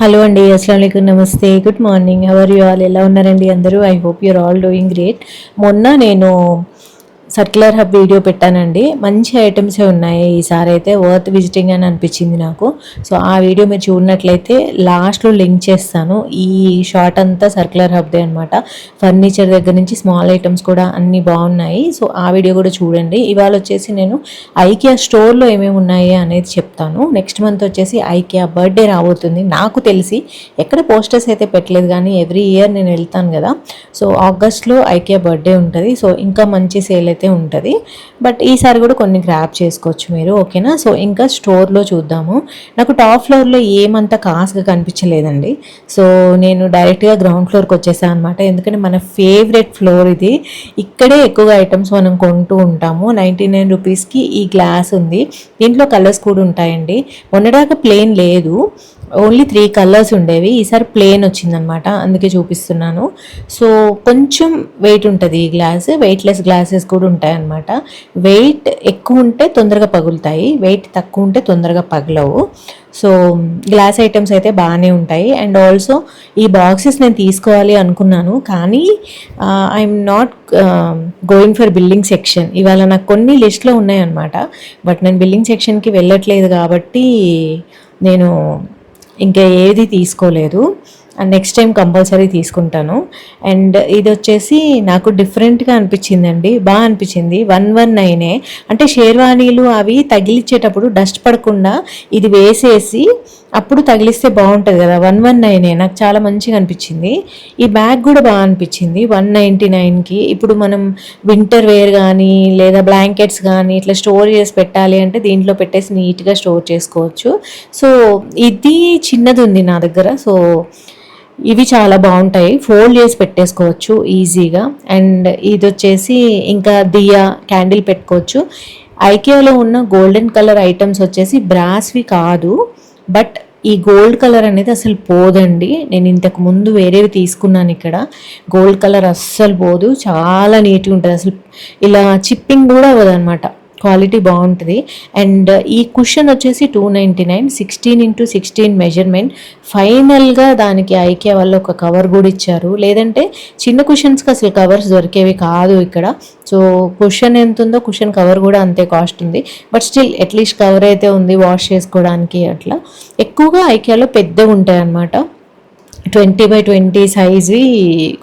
Hello అండి, అస్సలం వాలేకుమ్, నమస్తే, good morning. How are you all? ఎలా ఉన్నారండి అందరూ? I hope your all doing great. మొన్న నేను సర్క్యులర్ హబ్ వీడియో పెట్టానండి. మంచి ఐటమ్సే ఉన్నాయి ఈసారి అయితే, వర్త్ విజిటింగ్ అని అనిపించింది నాకు. సో ఆ వీడియో మీరు చూడనట్లయితే లాస్ట్లో లింక్ చేస్తాను. ఈ షార్ట్ అంతా సర్క్యులర్ హబ్దే అనమాట. ఫర్నిచర్ దగ్గర నుంచి స్మాల్ ఐటమ్స్ కూడా అన్నీ బాగున్నాయి. సో ఆ వీడియో కూడా చూడండి. ఇవాళ వచ్చేసి నేను ఐకియా స్టోర్లో ఏమేమి ఉన్నాయి అనేది చెప్తాను. నెక్స్ట్ మంత్ వచ్చేసి ఐకియా బర్త్డే రాబోతుంది. నాకు తెలిసి ఎక్కడ పోస్టర్స్ అయితే పెట్టలేదు, కానీ ఎవ్రీ ఇయర్ నేను వెళ్తాను కదా. సో ఆగస్ట్లో ఐకియా బర్త్డే ఉంటుంది. సో ఇంకా మంచి సేల్ అయితే ఉంటుంది. బట్ ఈసారి కూడా కొన్ని గ్రాప్ చేసుకోవచ్చు మీరు, ఓకేనా? సో ఇంకా స్టోర్లో చూద్దాము. నాకు టాప్ ఫ్లోర్లో ఏమంత కాస్ట్గా కనిపించలేదండి. సో నేను డైరెక్ట్గా గ్రౌండ్ ఫ్లోర్కి వచ్చేసాను అనమాట. ఎందుకంటే మన ఫేవరెట్ ఫ్లోర్ ఇది. ఇక్కడే ఎక్కువగా ఐటమ్స్ మనం కొంటూ ఉంటాము. 99 రూపీస్కి ఈ గ్లాస్ ఉంది. దీంట్లో కలర్స్ కూడా ఉంటాయండి. మొన్నదాకా ప్లేన్ లేదు, ఓన్లీ 3 కలర్స్ ఉండేవి. ఈసారి ప్లేన్ వచ్చిందనమాట, అందుకే చూపిస్తున్నాను. సో కొంచెం వెయిట్ ఉంటుంది ఈ గ్లాస్. వెయిట్లెస్ గ్లాసెస్ కూడా ఉంటాయి అన్నమాట. వెయిట్ ఎక్కువ ఉంటే తొందరగా పగులుతాయి, వెయిట్ తక్కువ ఉంటే తొందరగా పగలవు. సో గ్లాస్ ఐటమ్స్ అయితే బాగానే ఉంటాయి. అండ్ ఆల్సో ఈ బాక్సెస్ నేను తీసుకోవాలి అనుకున్నాను, కానీ I'm not going for billing section. ఇవాళ నాకు కొన్ని లిస్ట్లో ఉన్నాయన్నమాట. బట్ నేను బిల్లింగ్ సెక్షన్కి వెళ్ళట్లేదు కాబట్టి నేను ఇంకా ఏది తీసుకోలేదు. అండ్ నెక్స్ట్ టైం కంపల్సరీ తీసుకుంటాను. అండ్ ఇది వచ్చేసి నాకు డిఫరెంట్గా అనిపించిందండి, బాగా అనిపించింది. 119 అంటే షేర్వానీలు అవి తగిలిచ్చేటప్పుడు డస్ట్ పడకుండా ఇది వేసేసి అప్పుడు తగిలిస్తే బాగుంటుంది కదా. 119 నాకు చాలా మంచిగా అనిపించింది. ఈ బ్యాగ్ కూడా బాగా అనిపించింది 199కి. ఇప్పుడు మనం వింటర్ వేర్ కానీ లేదా బ్లాంకెట్స్ కానీ ఇట్లా స్టోర్ చేసి పెట్టాలి అంటే దీంట్లో పెట్టేసి నీట్గా స్టోర్ చేసుకోవచ్చు. సో ఇది చిన్నది ఉంది నా దగ్గర. సో ఇవి చాలా బాగుంటాయి, ఫోల్డ్ చేసి పెట్టేసుకోవచ్చు ఈజీగా. అండ్ ఇది వచ్చేసి ఇంకా దియా క్యాండిల్ పెట్టుకోవచ్చు. ఐకియాలో ఉన్న గోల్డెన్ కలర్ ఐటమ్స్ వచ్చేసి బ్రాస్వి కాదు, బట్ ఈ గోల్డ్ కలర్ అనేది అసలు పోదండి. నేను ఇంతకు ముందు వేరేవి తీసుకున్నాను, ఇక్కడ గోల్డ్ కలర్ అస్సలు పోదు, చాలా నీట్గా ఉంటుంది. అసలు ఇలా చిప్పింగ్ కూడా అవ్వదు అనమాట, క్వాలిటీ బాగుంటుంది. అండ్ ఈ కుషన్ వచ్చేసి 299, 16x16 మెజర్మెంట్. ఫైనల్గా దానికి ఐకియా వల్ల ఒక కవర్ కూడా ఇచ్చారు, లేదంటే చిన్న కుషన్స్కి అసలు కవర్స్ దొరికేవి కాదు ఇక్కడ. సో కుషన్ ఎంత ఉందో కుషన్ కవర్ కూడా అంతే కాస్ట్ ఉంది. బట్ స్టిల్ అట్లీస్ట్ కవర్ అయితే ఉంది వాష్ చేసుకోవడానికి. అట్లా ఎక్కువగా ఐకియాలో పెద్దగా ఉంటాయి అన్నమాట. 20x20 సైజు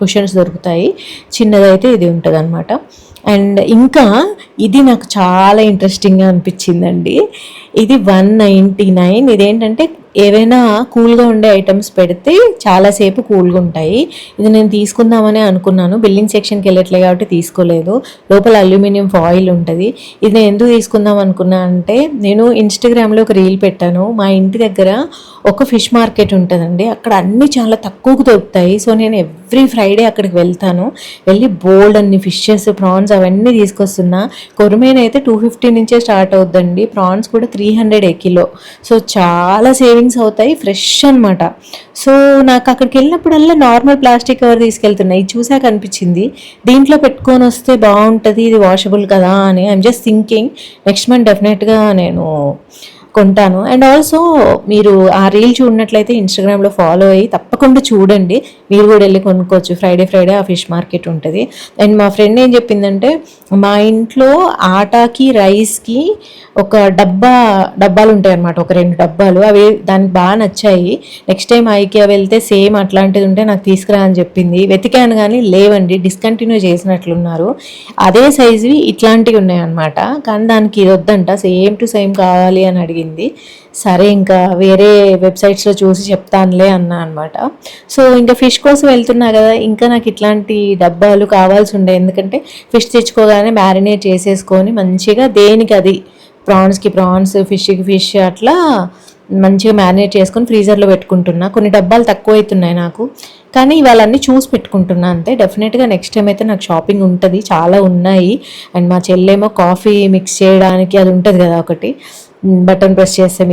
కుషన్స్ దొరుకుతాయి, చిన్నదైతే ఇది ఉంటుంది అనమాట. అండ్ ఇంకా ఇది నాకు చాలా ఇంట్రెస్టింగ్గా అనిపించిందండి. ఇది 199. ఇదేంటంటే ఏవైనా కూల్గా ఉండే ఐటమ్స్ పెడితే చాలాసేపు కూల్గా ఉంటాయి. ఇది నేను తీసుకుందామని అనుకున్నాను, బిల్లింగ్ సెక్షన్కి వెళ్ళట్లే కాబట్టి తీసుకోలేదు. లోపల అల్యూమినియం ఫాయిల్ ఉంటుంది. ఇది నేను ఎందుకు తీసుకుందాం అనుకున్నా అంటే, నేను ఇన్స్టాగ్రామ్లో ఒక రీల్ పెట్టాను. మా ఇంటి దగ్గర ఒక ఫిష్ మార్కెట్ ఉంటుందండి, అక్కడ అన్నీ చాలా తక్కువకు దొరుకుతాయి. సో నేను ఎవ్రీ ఫ్రైడే అక్కడికి వెళ్తాను. వెళ్ళి బోల్డ్ అన్ని ఫిషెస్, ప్రాన్స్ అవన్నీ తీసుకొస్తున్నా. కొరమేన్ అయితే 250 నుంచే స్టార్ట్ అవుద్దండి, ప్రాన్స్ కూడా 300 కిలో. సో చాలా సేవింగ్స్ అవుతాయి, ఫ్రెష్ అనమాట. సో నాకు అక్కడికి వెళ్ళినప్పుడల్లా నార్మల్ ప్లాస్టిక్ కవర్ తీసుకెళ్తున్నాయి. ఇది చూసాక అనిపించింది దీంట్లో పెట్టుకొని వస్తే బాగుంటుంది, ఇది వాషబుల్ కదా అని. I'm just thinking next month డెఫినెట్గా నేను కొంటాను. అండ్ ఆల్సో మీరు ఆ రీల్ చూడనట్లయితే ఇన్స్టాగ్రామ్లో ఫాలో అయ్యి తప్పకుండా చూడండి, మీరు కూడా వెళ్ళి కొనుక్కోవచ్చు. ఫ్రైడే ఆ ఫిష్ మార్కెట్ ఉంటుంది. అండ్ మా ఫ్రెండ్ ఏం చెప్పిందంటే, మా ఇంట్లో ఆటాకి రైస్కి ఒక డబ్బాలు ఉంటాయి అన్నమాట, ఒక 2 డబ్బాలు. అవి దానికి బాగా నచ్చాయి. నెక్స్ట్ టైం ఐకియా వెళ్తే సేమ్ అట్లాంటిది ఉంటే నాకు తీసుకురా అని చెప్పింది. వెతికాను కానీ లేవండి, డిస్కంటిన్యూ చేసినట్లున్నారు. అదే సైజువి ఇట్లాంటివి ఉన్నాయి అన్నమాట, కానీ దానికి ఇది వద్దంట, సేమ్ టు సేమ్ కావాలి అని అడిగింది. సరే ఇంకా వేరే వెబ్సైట్స్లో చూసి చెప్తానులే అన్నా అనమాట. సో ఇంకా ఫిష్ కోసం వెళ్తున్నా కదా, ఇంకా నాకు ఇట్లాంటి డబ్బాలు కావాల్సి ఉండే. ఎందుకంటే ఫిష్ తెచ్చుకోగానే మ్యారినేట్ చేసేసుకొని మంచిగా దేనికి అది, ప్రాన్స్కి ప్రాన్స్, ఫిష్కి ఫిష్, అట్లా మంచిగా మ్యారినేట్ చేసుకొని ఫ్రీజర్లో పెట్టుకుంటున్నా. కొన్ని డబ్బాలు తక్కువ అవుతున్నాయి నాకు, కానీ ఇవాళన్నీ చూసి పెట్టుకుంటున్నా అంతే. డెఫినెట్గా నెక్స్ట్ టైం అయితే నాకు షాపింగ్ ఉంటుంది, చాలా ఉన్నాయి. అండ్ మా చెల్లేమో కాఫీ మిక్స్ చేయడానికి అది ఉంటుంది కదా ఒకటి, బటన్ ప్రెస్ చేస్తే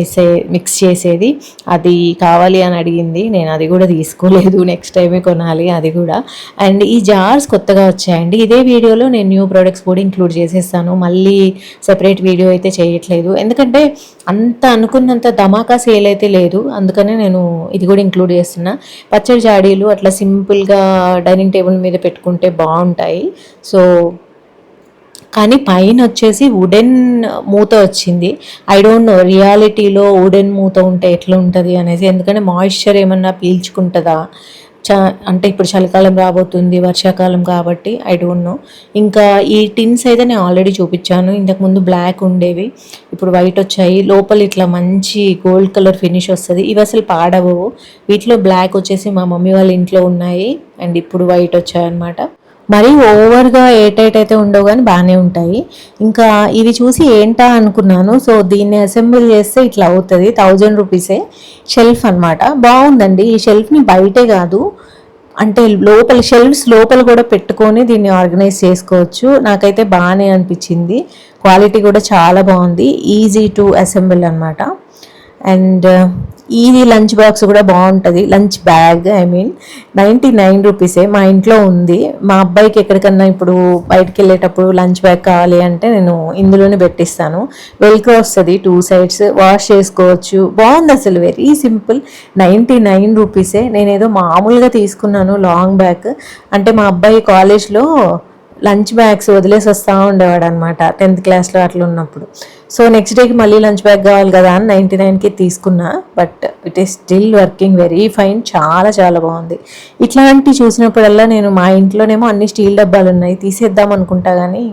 మిక్స్ చేసేది, అది కావాలి అని అడిగింది. నేను అది కూడా తీసుకోలేదు, నెక్స్ట్ టైమే కొనాలి అది కూడా. అండ్ ఈ జార్స్ కొత్తగా వచ్చాయండి. ఇదే వీడియోలో నేను న్యూ ప్రోడక్ట్స్ కూడా ఇంక్లూడ్ చేసేస్తాను, మళ్ళీ సెపరేట్ వీడియో అయితే చేయట్లేదు, ఎందుకంటే అంత అనుకున్నంత ధమాకా సేల్ అయితే లేదు, అందుకనే నేను ఇది కూడా ఇంక్లూడ్ చేస్తున్నా. పచ్చడి జాడీలు అట్లా సింపుల్గా డైనింగ్ టేబుల్ మీద పెట్టుకుంటే బాగుంటాయి. సో కానీ పైన వచ్చేసి వుడెన్ మూత వచ్చింది. ఐ డోంట్ నో రియాలిటీలో వుడెన్ మూత ఉంటే ఎట్లా ఉంటుంది అనేసి, ఎందుకంటే మాయిశ్చర్ ఏమన్నా పీల్చుకుంటుందా, అంటే ఇప్పుడు చలికాలం రాబోతుంది, వర్షాకాలం కాబట్టి ఐ డోంట్ నో. ఇంకా ఈ టిన్స్ అయితే నేను ఆల్రెడీ చూపించాను, ఇంతకుముందు బ్లాక్ ఉండేవి, ఇప్పుడు వైట్ వచ్చాయి. లోపల ఇట్లా మంచి గోల్డ్ కలర్ ఫినిష్ వస్తుంది. ఇవి అసలు పాడవవు. వీటిలో బ్లాక్ వచ్చేసి మా మమ్మీ వాళ్ళ ఇంట్లో ఉన్నాయి, అండ్ ఇప్పుడు వైట్ వచ్చాయన్నమాట. మరీ ఓవర్గా ఎయిట్ అయితే ఉండవు కానీ బాగానే ఉంటాయి. ఇంకా ఇవి చూసి ఏంటా అనుకున్నాను. సో దీన్ని అసెంబుల్ చేస్తే ఇట్లా అవుతుంది. 1000 రూపీసే షెల్ఫ్ అనమాట. బాగుందండి. ఈ షెల్ఫ్ని బయటే కాదు, అంటే లోపల షెల్ఫ్స్ లోపల కూడా పెట్టుకొని దీన్ని ఆర్గనైజ్ చేసుకోవచ్చు. నాకైతే బాగానే అనిపించింది. క్వాలిటీ కూడా చాలా బాగుంది. ఈజీ టు అసెంబుల్ అనమాట. అండ్ ఇది లంచ్ బాక్స్ కూడా బాగుంటుంది, లంచ్ బ్యాగ్ 99 రూపీసే. మా ఇంట్లో ఉంది. మా అబ్బాయికి ఎక్కడికన్నా ఇప్పుడు బయటకు వెళ్ళేటప్పుడు లంచ్ బ్యాగ్ కావాలి అంటే నేను ఇందులోనే పెట్టిస్తాను. వెల్క్రో వస్తుంది 2 సైడ్స్, వాష్ చేసుకోవచ్చు. బాగుంది అసలు, వెరీ సింపుల్. 99 రూపీసే. నేనేదో మామూలుగా తీసుకున్నాను లాంగ్ బ్యాగ్, అంటే మా అబ్బాయి కాలేజ్లో లంచ్ బ్యాగ్స్ వదిలేసి వస్తూ ఉండేవాడు అనమాట 10th క్లాస్లో అట్లా ఉన్నప్పుడు. సో నెక్స్ట్ డేకి మళ్ళీ లంచ్ బ్యాగ్ కావాలి కదా అని 99కి తీసుకున్నా. But it is still working very fine. చాలా చాలా బాగుంది. ఇట్లాంటివి చూసినప్పుడల్లా నేను మా ఇంట్లోనేమో అన్ని స్టీల్ డబ్బాలు ఉన్నాయి, తీసేద్దాం అనుకుంటా కానీ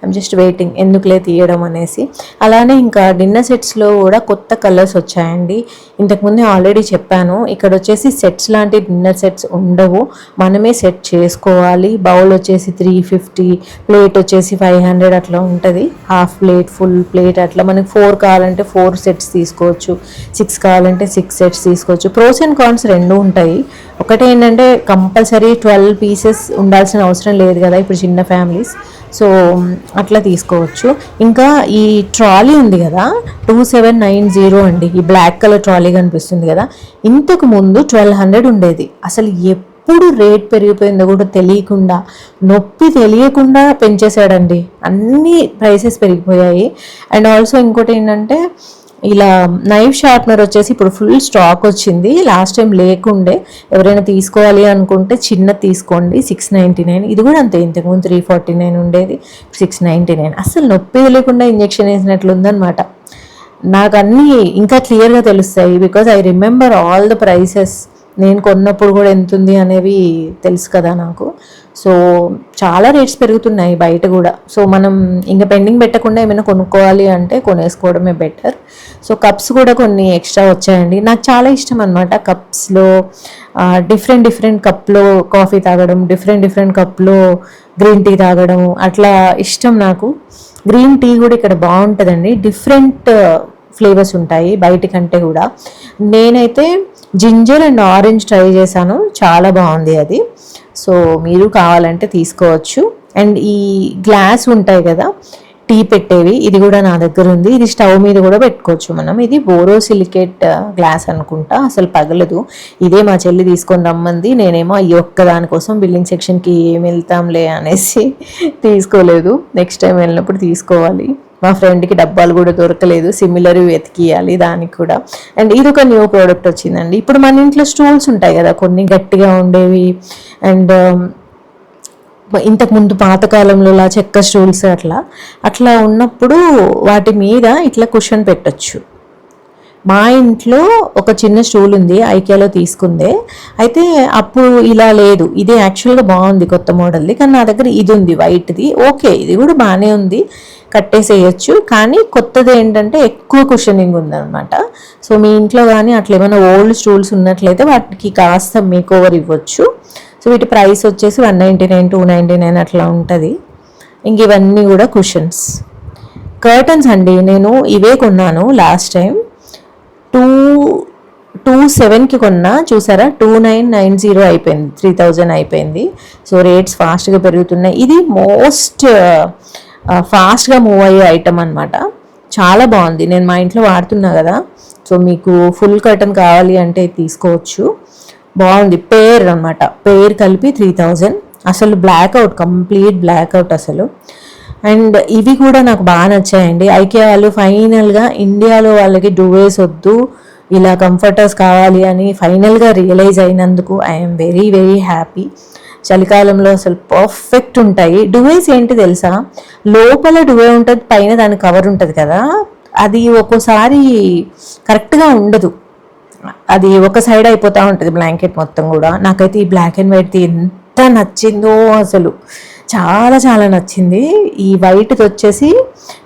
ఐమ్ జస్ట్ వెయిటింగ్, ఎందుకులే తీయడం అనేసి. అలానే ఇంకా డిన్నర్ సెట్స్లో కూడా కొత్త కలర్స్ వచ్చాయండి. ఇంతకుముందే ఆల్రెడీ చెప్పాను, ఇక్కడ వచ్చేసి సెట్స్ లాంటి డిన్నర్ సెట్స్ ఉండవు, మనమే సెట్ చేసుకోవాలి. బౌల్ వచ్చేసి 350, ప్లేట్ వచ్చేసి 500 అట్లా ఉంటుంది. హాఫ్ ప్లేట్, ఫుల్ ప్లేట్ అట్లా. మనకి 4 కావాలంటే 4 సెట్స్ తీసుకోవచ్చు, 6 కావాలంటే 6 సెట్స్ తీసుకోవచ్చు. ప్రోస్ అండ్ కాన్స్ రెండు ఉంటాయి. ఒకటి ఏంటంటే కంపల్సరీ 12 పీసెస్ ఉండాల్సిన అవసరం లేదు కదా ఇప్పుడు చిన్న ఫ్యామిలీస్, సో అట్లా తీసుకోవచ్చు. ఇంకా ఈ ట్రాలీ ఉంది కదా 2790 అండి. ఈ బ్లాక్ కలర్ ట్రాలీ కనిపిస్తుంది కదా, ఇంతకు ముందు 1200 ఉండేది. అసలు ఎప్పుడు రేట్ పెరిగిపోయిందో కూడా తెలియకుండా, నొప్పి తెలియకుండా పెంచేశాడండి. అన్ని ప్రైసెస్ పెరిగిపోయాయి. అండ్ ఆల్సో ఇంకోటి ఏంటంటే ఇలా నైఫ్ షార్ప్నర్ వచ్చేసి ఇప్పుడు ఫుల్ స్టాక్ వచ్చింది. లాస్ట్ టైం లేకుండే. ఎవరైనా తీసుకోవాలి అనుకుంటే చిన్న తీసుకోండి, 699. ఇది కూడా అంతే, ఇంతకుముందు 349 ఉండేది, 699. అసలు నొప్పి లేకుండా ఇంజెక్షన్ వేసినట్లు ఉందన్నమాట. నాకు అన్నీ ఇంకా క్లియర్గా తెలుస్తాయి, because I remember all the prices. నేను కొన్నప్పుడు కూడా ఎంత ఉంది అనేవి తెలుసు కదా నాకు. సో చాలా రేట్స్ పెరుగుతున్నాయి బయట కూడా. సో మనం ఇంకా పెండింగ్ పెట్టకుండా ఏమైనా కొనుక్కోవాలి అంటే కొనేసుకోవడమే బెటర్. సో కప్స్ కూడా కొన్ని ఎక్స్ట్రా వచ్చాయండి. నాకు చాలా ఇష్టం అనమాట కప్స్లో. డిఫరెంట్ కప్లో కాఫీ తాగడం, డిఫరెంట్ కప్లో గ్రీన్ టీ తాగడం, అట్లా ఇష్టం నాకు. గ్రీన్ టీ కూడా ఇక్కడ బాగుంటుందండి, డిఫరెంట్ ఫ్లేవర్స్ ఉంటాయి బయట కంటే కూడా. నేనైతే జింజర్ అండ్ ఆరెంజ్ ట్రై చేశాను, చాలా బాగుంది అది. సో మీరు కావాలంటే తీసుకోవచ్చు. అండ్ ఈ గ్లాస్ ఉంటాయి కదా టీ పెట్టేవి, ఇది కూడా నా దగ్గర ఉంది. ఇది స్టవ్ మీద కూడా పెట్టుకోవచ్చు మనం. ఇది బోరోసిలికేట్ గ్లాస్ అనుకుంటా, అసలు పగలదు. ఇదే మా చెల్లి తీసుకొని రమ్మంది. నేనేమో ఈ ఒక్క దానికోసం బిల్డింగ్ సెక్షన్కి ఏమి వెళ్తాంలే అనేసి తీసుకోలేదు. నెక్స్ట్ టైం వెళ్ళినప్పుడు తీసుకోవాలి. మా ఫ్రెండ్కి డబ్బాలు కూడా దొరకలేదు, సిమిలర్ వెతికియాలి దానికి కూడా. అండ్ ఇది ఒక న్యూ ప్రోడక్ట్ వచ్చిందండి. ఇప్పుడు మన ఇంట్లో స్టూల్స్ ఉంటాయి కదా కొన్ని గట్టిగా ఉండేవి, అండ్ ఇంతకుముందు పాతకాలంలో చెక్క స్టూల్స్ అట్లా ఉన్నప్పుడు వాటి మీద ఇట్లా కుషన్ పెట్టచ్చు. మా ఇంట్లో ఒక చిన్న స్టూల్ ఉంది, ఐకియాలో తీసుకుందే. అయితే అప్పుడు ఇలా లేదు, ఇది యాక్చువల్గా బాగుంది కొత్త మోడల్ది, కానీ నా దగ్గర ఇది ఉంది వైట్ది. ఓకే, ఇది కూడా బాగానే ఉంది, కట్టేసేయచ్చు. కానీ కొత్తది ఏంటంటే ఎక్కువ కుషనింగ్ ఉందన్నమాట. సో మీ ఇంట్లో కానీ అట్లా ఏమైనా ఓల్డ్ స్టూల్స్ ఉన్నట్లయితే వాటికి కాస్త మేక్ ఓవర్ ఇవ్వచ్చు. సో వీటి ప్రైస్ వచ్చేసి 199, 299 అట్లా ఉంటుంది. ఇంక ఇవన్నీ కూడా కుషన్స్. కర్టన్స్ అండి, నేను ఇవే కొన్నాను లాస్ట్ టైం. 227కి కొన్నా, చూసారా 2990 అయిపోయింది, 3000 అయిపోయింది. సో రేట్స్ ఫాస్ట్గా పెరుగుతున్నాయి. ఇది మోస్ట్ ఫాస్ట్గా మూవ్ అయ్యే ఐటమ్ అనమాట. చాలా బాగుంది. నేను మా ఇంట్లో వాడుతున్నా కదా, సో మీకు ఫుల్ కర్టన్ కావాలి అంటే తీసుకోవచ్చు. బాగుంది. పేర్ అనమాట, పేర్ కలిపి 3000. అసలు బ్లాక్అవుట్, కంప్లీట్ బ్లాక్అవుట్ అసలు. అండ్ ఇవి కూడా నాకు బాగా నచ్చాయండి. ఐకియా వాళ్ళు ఫైనల్గా ఇండియాలో వాళ్ళకి డువేస్ వద్దు, ఇలా కంఫర్టర్స్ కావాలి అని ఫైనల్గా రియలైజ్ అయినందుకు ఐఎమ్ వెరీ వెరీ హ్యాపీ. చలికాలంలో అసలు పర్ఫెక్ట్ ఉంటాయి. డువేస్ ఏంటి తెలుసా, లోపల డువే ఉంటుంది, పైన దాని కవర్ ఉంటుంది కదా, అది ఒక్కోసారి కరెక్ట్గా ఉండదు. అది ఒక సైడ్ అయిపోతూ ఉంటుంది బ్లాంకెట్ మొత్తం కూడా. నాకైతే ఈ బ్లాక్ అండ్ వైట్ ఎంత నచ్చిందో అసలు, చాలా చాలా నచ్చింది. ఈ వైట్ది వచ్చేసి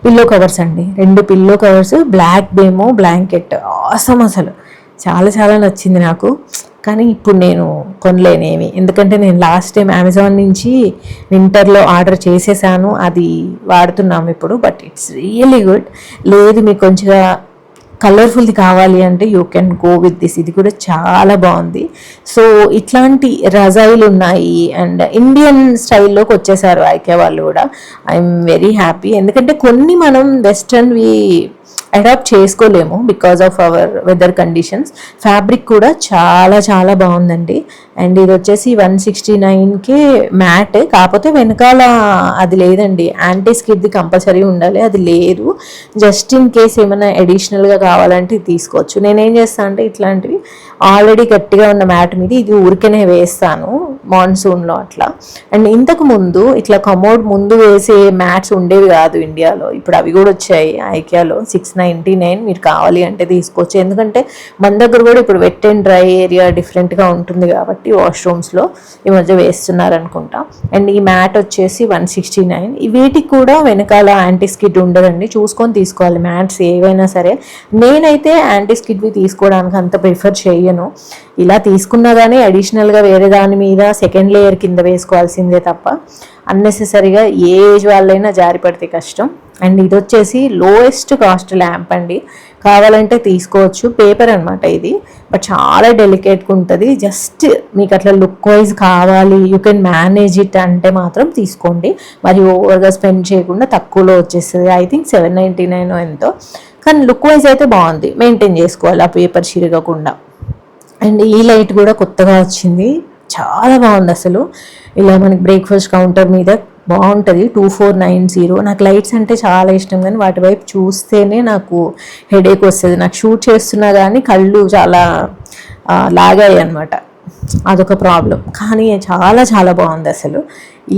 పిల్లో కవర్స్ అండి, 2 పిల్లో కవర్స్, బ్లాక్ బేమో బ్లాంకెట్, ఆసమ్ అసలు చాలా చాలా నచ్చింది నాకు. కానీ ఇప్పుడు నేను కొనలేనేమి, ఎందుకంటే నేను లాస్ట్ టైం అమెజాన్ నుంచి వింటర్లో ఆర్డర్ చేసేసాను, అది వాడుతున్నాము ఇప్పుడు. But it's really good. లేదు మీకు కొంచెంగా కలర్ఫుల్ది కావాలి అంటే you can go with this. ఇది కూడా చాలా బాగుంది. సో ఇట్లాంటి రజాయిలు ఉన్నాయి. అండ్ ఇండియన్ స్టైల్లోకి వచ్చేసారు ఐకియా వాళ్ళు కూడా. I'm very happy. ఎందుకంటే కొన్ని మనం వెస్ట్రన్వి అడాప్ట్ చేసుకోలేము because of our weather conditions. Fabric కూడా చాలా చాలా బాగుందండి. అండ్ ఇది వచ్చేసి 169కే మ్యాట్, కాకపోతే వెనకాల అది లేదండి, యాంటీ స్కిడ్ది కంపల్సరీ ఉండాలి, అది లేదు. జస్ట్ ఇన్ కేస్ ఏమైనా అడిషనల్గా కావాలంటే ఇది తీసుకోవచ్చు. నేనేం చేస్తాను అంటే ఇట్లాంటివి ఆల్రెడీ గట్టిగా ఉన్న మ్యాట్ మీద ఇది ఊరికనే వేస్తాను మాన్సూన్లో అట్లా. అండ్ ఇంతకు ముందు ఇట్లా కమోడ్ ముందు వేసే మ్యాట్స్ ఉండేవి కాదు ఇండియాలో, ఇప్పుడు అవి కూడా వచ్చాయి ఐకియాలో. 699 మీరు కావాలి అంటే తీసుకోవచ్చు. ఎందుకంటే మన దగ్గర కూడా ఇప్పుడు వెట్ అండ్ డ్రై ఏరియా డిఫరెంట్గా ఉంటుంది కాబట్టి వాష్రూమ్స్లో ఈ మధ్య వేస్తున్నారు అనుకుంటా. అండ్ ఈ మ్యాట్ వచ్చేసి 169. వీటికి కూడా వెనకాల యాంటీ స్కిడ్ ఉండదండి, చూసుకొని తీసుకోవాలి మ్యాట్స్ ఏవైనా సరే. నేనైతే యాంటీ స్కిడ్వి తీసుకోవడానికి అంత ప్రిఫర్ చేయను. ఇలా తీసుకున్నా కానీ అడిషనల్గా వేరే దాని మీద సెకండ్ లేయర్ కింద వేసుకోవాల్సిందే తప్ప అన్నెసెసరీగా ఏ ఏజ్ వాళ్ళైనా జారి పడితే కష్టం. అండ్ ఇది వచ్చేసి లోయెస్ట్ కాస్ట్ ల్యాంప్ అండి, కావాలంటే తీసుకోవచ్చు. పేపర్ అనమాట ఇది, బట్ చాలా డెలికేట్గా ఉంటుంది. జస్ట్ మీకు అట్లా లుక్ వైజ్ కావాలి, యూ కెన్ మేనేజ్ ఇట్ అంటే మాత్రం తీసుకోండి. మరి ఓవర్గా స్పెండ్ చేయకుండా తక్కువలో వచ్చేస్తుంది. ఐ థింక్ 799 ఎంతో. కానీ లుక్ వైజ్ అయితే బాగుంది, మెయింటైన్ చేసుకోవాలి ఆ పేపర్ చిరగకుండా. అండ్ ఈ లైట్ కూడా కొత్తగా వచ్చింది, చాలా బాగుంది అసలు. ఇలా మనకి బ్రేక్ఫాస్ట్ కౌంటర్ మీద బాగుంటుంది. 2490. నాకు లైట్స్ అంటే చాలా ఇష్టం, కానీ వాటి వైపు చూస్తేనే నాకు హెడేక్ వస్తుంది. నాకు షూట్ చేస్తున్నా కానీ కళ్ళు చాలా లాగాయి అనమాట, అదొక ప్రాబ్లం. కానీ చాలా చాలా బాగుంది అసలు.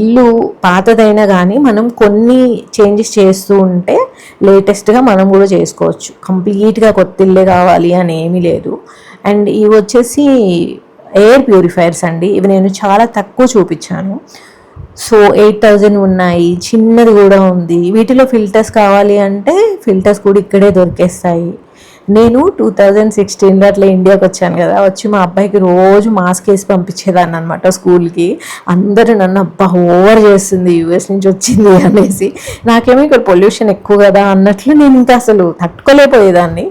ఇల్లు పాతదైనా కానీ మనం కొన్ని చేంజెస్ చేస్తూ ఉంటే లేటెస్ట్గా మనం కూడా చేసుకోవచ్చు. కంప్లీట్గా కొత్త ఇల్లే కావాలి అని ఏమీ లేదు. అండ్ ఇవి వచ్చేసి ఎయిర్ ప్యూరిఫైయర్స్ అండి. ఇవి నేను చాలా తక్కువ చూపించాను. సో 8000 ఉన్నాయి, చిన్నది కూడా ఉంది. వీటిలో ఫిల్టర్స్ కావాలి అంటే ఫిల్టర్స్ కూడా ఇక్కడే దొరికేస్తాయి. నేను 2016లో అట్లా ఇండియాకి వచ్చాను కదా, వచ్చి మా అబ్బాయికి రోజు మాస్క్ వేసి పంపించేదాన్ని అనమాట స్కూల్కి. అందరూ నన్ను అబ్బా ఓవర్ చేస్తుంది యూఎస్ నుంచి వచ్చింది అనేసి. నాకేమో ఇక్కడ పొల్యూషన్ ఎక్కువ కదా అన్నట్లు నేను ఇంకా అసలు తట్టుకోలేకపోయేదాన్ని.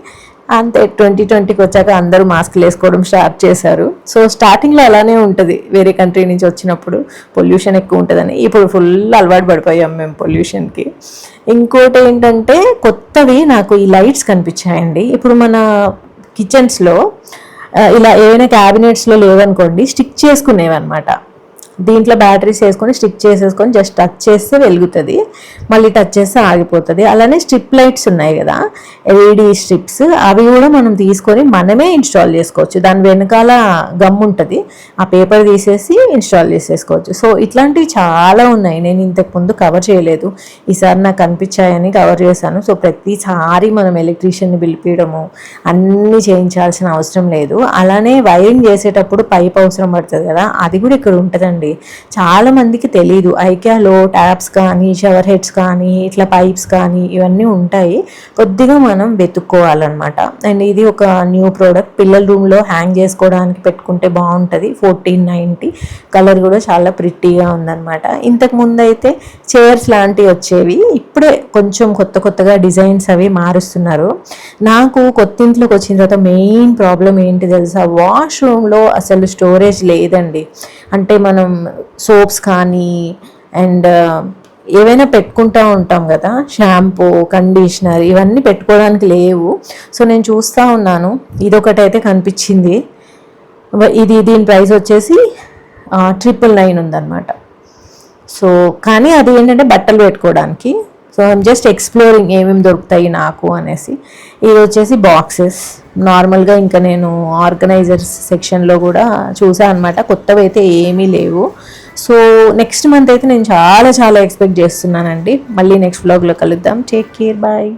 అంతే 2020కి వచ్చాక అందరూ మాస్క్లు వేసుకోవడం స్టార్ట్ చేశారు. సో స్టార్టింగ్లో అలానే ఉంటుంది, వేరే కంట్రీ నుంచి వచ్చినప్పుడు పొల్యూషన్ ఎక్కువ ఉంటుందని. ఇప్పుడు ఫుల్ అలవాటు పడిపోయాం మేము పొల్యూషన్కి. ఇంకోటి ఏంటంటే కొత్తవి నాకు ఈ లైట్స్ కనిపించాయండి. ఇప్పుడు మన కిచెన్స్లో ఇలా ఏవైనా క్యాబినెట్స్లో లేవనుకోండి, స్టిక్ చేసుకునేవి అనమాట. దీంట్లో బ్యాటరీస్ వేసుకొని స్టిక్ చేసేసుకొని జస్ట్ టచ్ చేస్తే వెలుగుతుంది, మళ్ళీ టచ్ చేస్తే ఆగిపోతుంది. అలానే స్ట్రిప్ లైట్స్ ఉన్నాయి కదా, ఎల్ఈడి స్ట్రిప్స్, అవి కూడా మనం తీసుకొని మనమే ఇన్స్టాల్ చేసుకోవచ్చు. దాని వెనకాల గమ్ ఉంటుంది, ఆ పేపర్ తీసేసి ఇన్స్టాల్ చేసేసుకోవచ్చు. సో ఇట్లాంటివి చాలా ఉన్నాయి, నేను ఇంతకుముందు కవర్ చేయలేదు, ఈసారి నాకు కనిపించాయని కవర్ చేశాను. సో ప్రతిసారి మనం ఎలక్ట్రీషియన్ని పిలిపించడము అన్నీ చేయించాల్సిన అవసరం లేదు. అలానే వైరింగ్ చేసేటప్పుడు పైప్ అవసరం పడుతుంది కదా, అది కూడా ఇక్కడ ఉంటుందండి. చాలా మందికి తెలీదు. ఐకియాలో ట్యాప్స్ కానీ షవర్ హెడ్స్ కానీ ఇట్లా పైప్స్ కానీ ఇవన్నీ ఉంటాయి, కొద్దిగా మనం వెతుక్కోవాలన్నమాట. అండ్ ఇది ఒక న్యూ ప్రోడక్ట్, పిల్లల రూమ్లో హ్యాంగ్ చేసుకోవడానికి పెట్టుకుంటే బాగుంటుంది. 1490, కలర్ కూడా చాలా ప్రిట్టీగా ఉందన్నమాట. ఇంతకు ముందు అయితే చైర్స్ లాంటివి వచ్చేవి, ఇప్పుడే కొంచెం కొత్త కొత్తగా డిజైన్స్ అవి మారుస్తున్నారు. నాకు కొత్త ఇంట్లోకి వచ్చిన తర్వాత మెయిన్ ప్రాబ్లం ఏంటి తెలుసా, వాష్రూమ్లో అసలు స్టోరేజ్ లేదండి. అంటే మనం సోప్స్ కానీ అండ్ ఏవైనా పెట్టుకుంటూ ఉంటాం కదా, షాంపూ, కండిషనర్, ఇవన్నీ పెట్టుకోవడానికి లేవు. సో నేను చూస్తూ ఉన్నాను, ఇదొకటి అయితే కనిపించింది. దీని ప్రైస్ వచ్చేసి 999 ఉందన్నమాట. సో కానీ అది ఏంటంటే బట్టలు పెట్టుకోవడానికి. సో ఐఎమ్ జస్ట్ ఎక్స్ప్లోరింగ్ ఏమేమి దొరుకుతాయి నాకు అనేసి. ఇది వచ్చేసి బాక్సెస్ నార్మల్గా. ఇంకా నేను ఆర్గనైజర్స్ సెక్షన్లో కూడా చూసాను అనమాట, కొత్తవి అయితే ఏమీ లేవు. సో నెక్స్ట్ మంత్ అయితే నేను చాలా చాలా ఎక్స్పెక్ట్ చేస్తున్నానండి. మళ్ళీ నెక్స్ట్ వ్లాగ్లో కలుద్దాం. Take care, bye.